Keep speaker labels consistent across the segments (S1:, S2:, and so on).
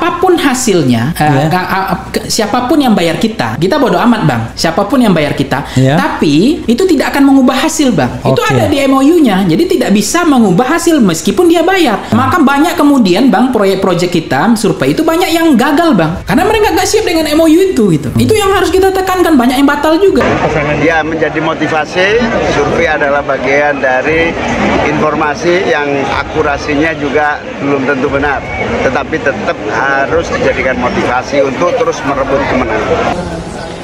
S1: apapun hasilnya, siapapun yang bayar kita bodo amat bang, siapapun yang bayar kita, tapi itu tidak akan mengubah hasil bang. Itu ada di MOU-nya, jadi tidak bisa mengubah hasil meskipun dia bayar. Maka banyak kemudian bang proyek-proyek kita survei itu banyak yang gagal bang, karena mereka nggak siap dengan MOU itu gitu. Itu yang harus kita tekankan, banyak yang batal juga.
S2: Ya, menjadi motivasi. Survei adalah bagian dari informasi yang akurasinya juga belum tentu benar, tetapi tetap harus dijadikan motivasi untuk terus merebut kemenangan.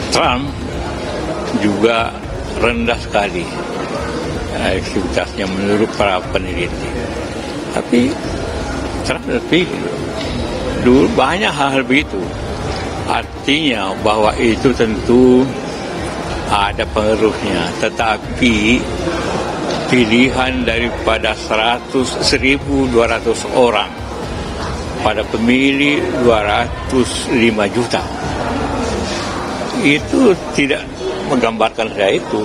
S3: Trump juga rendah sekali aktivitasnya menurut para peneliti. Tapi Trump lebih dulu banyak hal begitu. Artinya bahwa itu tentu ada pengaruhnya, tetapi pilihan daripada 1.200 orang pada pemilih 205 juta itu tidak menggambarkan saya itu.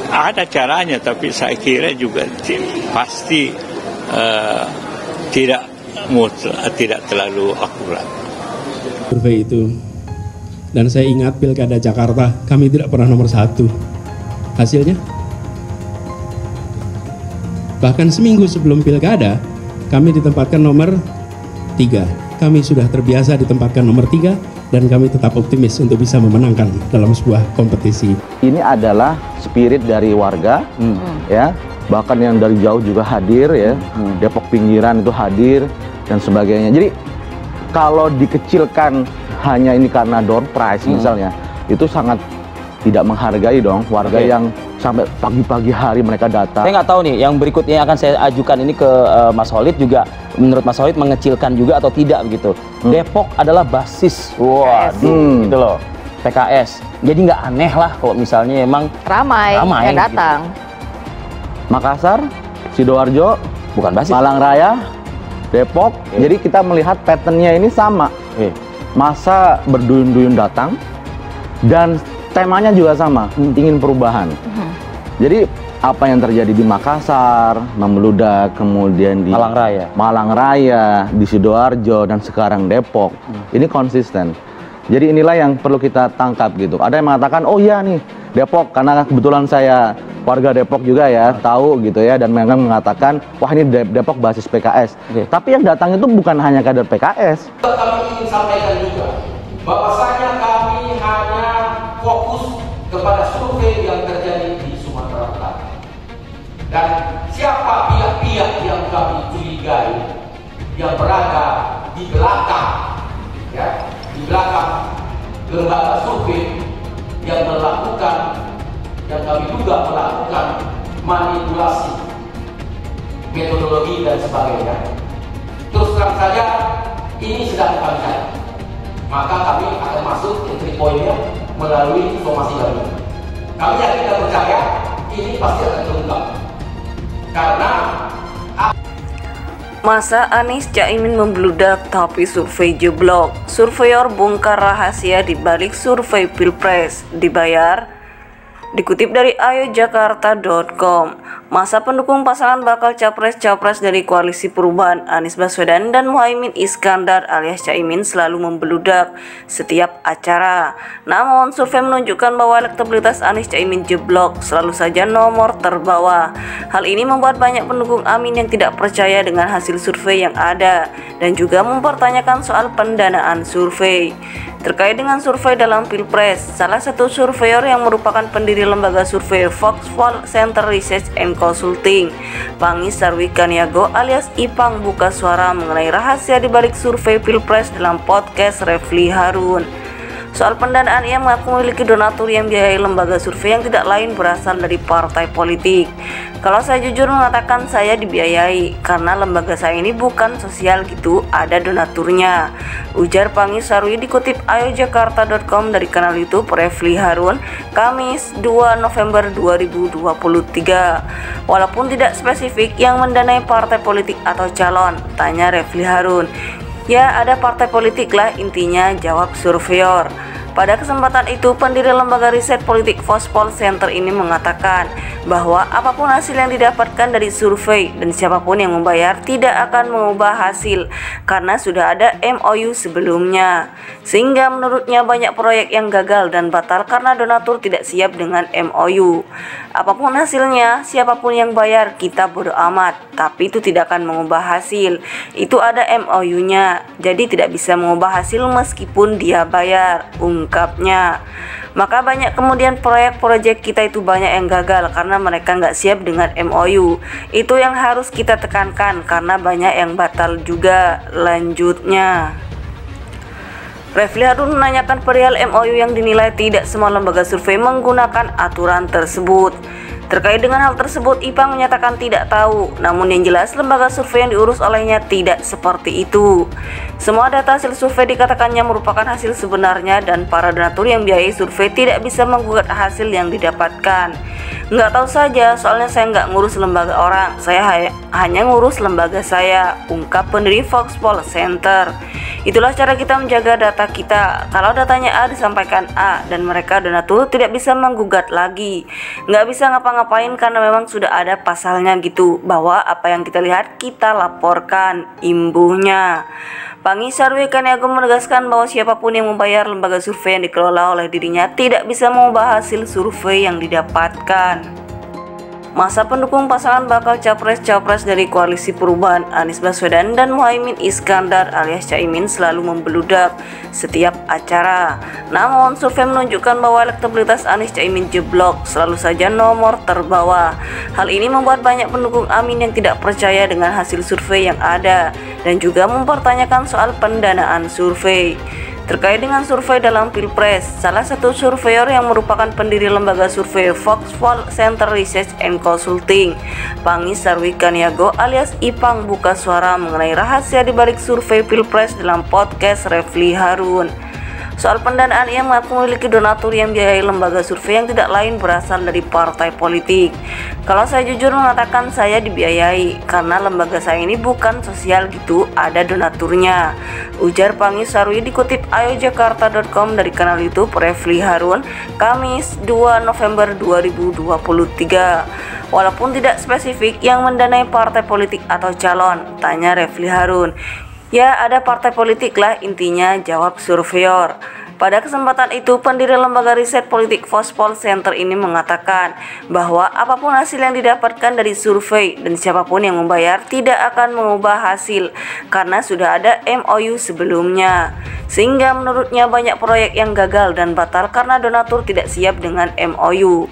S3: Ada caranya, tapi saya kira juga pasti tidak terlalu akurat
S4: survei itu. Dan saya ingat Pilkada Jakarta, kami tidak pernah nomor 1 hasilnya. Bahkan seminggu sebelum Pilkada, kami ditempatkan nomor 3. Kami sudah terbiasa ditempatkan nomor 3, dan kami tetap optimis untuk bisa memenangkan dalam sebuah kompetisi.
S5: Ini adalah spirit dari warga, ya, bahkan yang dari jauh juga hadir, ya, Depok pinggiran itu hadir, dan sebagainya. Jadi, kalau dikecilkan hanya ini karena door prize misalnya, itu sangat tidak menghargai dong warga yang sampai pagi-pagi hari mereka datang.
S6: Saya nggak tahu nih, yang berikutnya yang akan saya ajukan ini ke Mas Holid juga, menurut Mas Holid mengecilkan juga atau tidak begitu. Depok adalah basis, gitu loh, PKS. Jadi nggak aneh lah kalau misalnya emang ramai yang datang.
S5: Gitu. Makassar, Sidoarjo,
S6: bukan basis.
S5: Malang Raya, Depok. Jadi kita melihat patternnya ini sama. Masa berduyun-duyun datang dan temanya juga sama, ingin perubahan. Jadi apa yang terjadi di Makassar membludak, kemudian di Malang Raya, di Sidoarjo, dan sekarang Depok, ini konsisten. Jadi inilah yang perlu kita tangkap gitu. Ada yang mengatakan, oh iya nih Depok, karena kebetulan saya warga Depok juga ya, tahu gitu ya, dan mereka mengatakan, wah ini Depok basis PKS. Tapi yang datang itu bukan hanya kader PKS.
S7: Kami ingin sampaikan juga bahwasanya kami hanya fokus kepada survei yang terjadi di Sumatera Utara. Dan siapa pihak-pihak yang kami curigai yang berada di belakang, ya, di belakang lembaga survei yang melakukan, yang kami duga melakukan manipulasi metodologi dan sebagainya. Terus terang saja, ini sedang kami cari. Maka kami akan masuk entry point-nya melalui informasi baru. Kami yakin dan percaya ini pasti akan terungkap. Karena
S8: masa Anies Caimin membludak tapi survei jeblok. Surveyor bongkar rahasia di balik survei Pilpres. Dibayar? Dikutip dari ayojakarta.com, masa pendukung pasangan bakal capres-capres dari Koalisi Perubahan Anies Baswedan dan Muhaimin Iskandar alias Caimin selalu membludak setiap acara. Namun survei menunjukkan bahwa elektabilitas Anies Caimin jeblok, selalu saja nomor terbawah. Hal ini membuat banyak pendukung Amin yang tidak percaya dengan hasil survei yang ada dan juga mempertanyakan soal pendanaan survei. Terkait dengan survei dalam Pilpres, salah satu surveyor yang merupakan pendiri lembaga survei Foxfall Center Research and Consulting, Pangi Sarwikaniago alias Ipang buka suara mengenai rahasia di balik survei Pilpres dalam podcast Refli Harun. Soal pendanaan, ia mengaku memiliki donatur yang biayai lembaga survei yang tidak lain berasal dari partai politik. Kalau saya jujur mengatakan saya dibiayai, karena lembaga saya ini bukan sosial gitu, ada donaturnya, ujar Pangi Sarwi dikutip ayojakarta.com dari kanal YouTube Refli Harun, Kamis 2 November 2023. Walaupun tidak spesifik yang mendanai partai politik atau calon, tanya Refli Harun. Ya ada partai politik lah intinya, jawab surveyor. Pada kesempatan itu, pendiri lembaga riset politik Voxpol Center ini mengatakan bahwa apapun hasil yang didapatkan dari survei dan siapapun yang membayar tidak akan mengubah hasil karena sudah ada MOU sebelumnya. Sehingga menurutnya banyak proyek yang gagal dan batal karena donatur tidak siap dengan MOU. Apapun hasilnya, siapapun yang bayar, kita bodo amat, tapi itu tidak akan mengubah hasil. Itu ada MOU-nya, jadi tidak bisa mengubah hasil meskipun dia bayar, ungkapnya. Maka banyak kemudian proyek-proyek kita itu banyak yang gagal karena mereka nggak siap dengan MOU. Itu yang harus kita tekankan karena banyak yang batal juga, lanjutnya. Refli Harun menanyakan perihal MOU yang dinilai tidak semua lembaga survei menggunakan aturan tersebut. Terkait dengan hal tersebut, Ipang menyatakan tidak tahu, namun yang jelas lembaga survei yang diurus olehnya tidak seperti itu. Semua data hasil survei dikatakannya merupakan hasil sebenarnya dan para donatur yang biayai survei tidak bisa menggugat hasil yang didapatkan. Nggak tahu saja, soalnya saya nggak ngurus lembaga orang, saya hanya ngurus lembaga saya, ungkap pendiri Voxpol Center. Itulah cara kita menjaga data kita. Kalau datanya A disampaikan A dan mereka donatur tidak bisa menggugat lagi, nggak bisa ngapa-ngapain karena memang sudah ada pasalnya gitu, bahwa apa yang kita lihat kita laporkan, imbuhnya. Pangi Sarwi Kaniago menegaskan bahwa siapapun yang membayar lembaga survei yang dikelola oleh dirinya tidak bisa mengubah hasil survei yang didapatkan. Masa pendukung pasangan bakal capres-capres dari Koalisi Perubahan Anies Baswedan dan Muhaimin Iskandar alias Caimin selalu membeludak setiap acara. Namun survei menunjukkan bahwa elektabilitas Anies Caimin jeblok, selalu saja nomor terbawah. Hal ini membuat banyak pendukung Amin yang tidak percaya dengan hasil survei yang ada dan juga mempertanyakan soal pendanaan survei. Terkait dengan survei dalam Pilpres, salah satu surveyor yang merupakan pendiri lembaga survei Voxpol Center Research and Consulting, Pangi Sarwi Kaniago alias Ipang buka suara mengenai rahasia di balik survei Pilpres dalam podcast Refli Harun. Soal pendanaan, ia mengaku memiliki donatur yang biayai lembaga survei yang tidak lain berasal dari partai politik. Kalau saya jujur mengatakan saya dibiayai, karena lembaga saya ini bukan sosial gitu, ada donaturnya, ujar Pangi Sarwi dikutip ayojakarta.com dari kanal YouTube Refli Harun, Kamis 2 November 2023. Walaupun tidak spesifik yang mendanai partai politik atau calon, tanya Refli Harun. Ya, ada partai politik lah intinya, jawab surveyor. Pada kesempatan itu, pendiri lembaga riset politik Voxpol Center ini mengatakan bahwa apapun hasil yang didapatkan dari survei dan siapapun yang membayar tidak akan mengubah hasil karena sudah ada MOU sebelumnya. Sehingga menurutnya banyak proyek yang gagal dan batal karena donatur tidak siap dengan MOU.